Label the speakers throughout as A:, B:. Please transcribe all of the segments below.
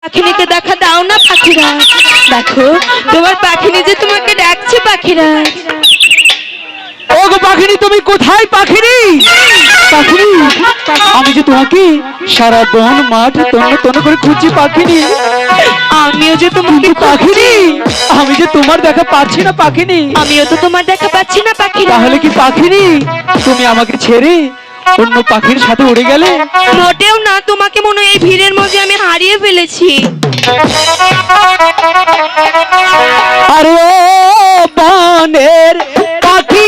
A: পাখিনিকে দেখা দাও না পাখিরা, দেখো তোমার পাখিনি যে তোমাকে ডাকছে পাখিরা।
B: ওগো পাখিনি, তুমি কোথায় পাখিনি? পাখিনি, আমি যে তোমাকে সারা বন মাঠ তন্ন তন্ন করে খুঁজছি পাখিনি।
A: আমিও যে তোমাকে
B: পাখিনি, আমি যে তোমার দেখা পাচ্ছি না পাখিনি।
A: আমিও তো তোমার দেখা পাচ্ছি না পাখিরা।
B: তাহলে কি পাখিনি তুমি আমাকে ছেড়ে অন্য পাখির সাথে উড়ে গেলে?
A: মোটেও না, তোমাকে মনে হয় এই ভিড়ের মধ্যে আমি হারিয়ে ফেলেছি।
B: আরে ও বনের পাখি,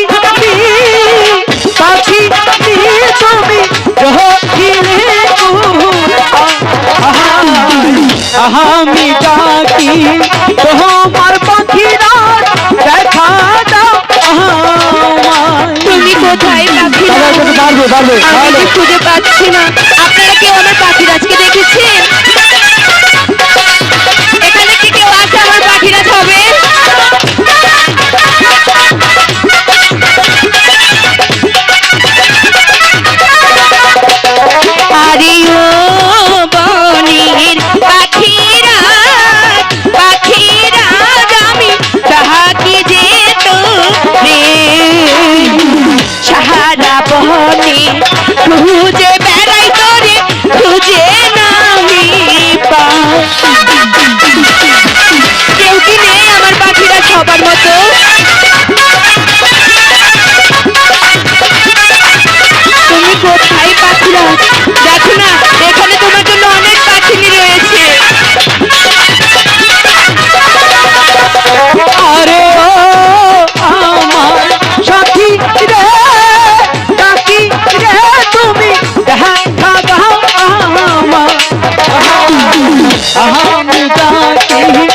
B: পাখি তুমি আমি ডাকি তোমার পাখিরা দেখা দাও।
A: তুমি কোথায় পাখিরা? আমি যে খুঁজে পাচ্ছি না। আপনারা কেউ আমার পাখিরাজকে দেখেছেন? এখানে কি কেউ আছে আমার পাখিরাজ হবে? আরে ও বনের পাখিরাজ, পাখিরাজ আমি তাহাকে যেত রে সাহারা বনে খুঁজে বেড়াই তোরে, খুঁজে নামি কেউ কি নেই আমার পাখিরা সবার মতো? তুমি কোথায় পাখিরা? দেখো না, এখানে তোমার জন্য অনেক পাখিনি রয়েছে।
B: আরে ও আমার সাথী রে, ডাকি রে তুমি দেখা দাও আমার। আমি ডাকি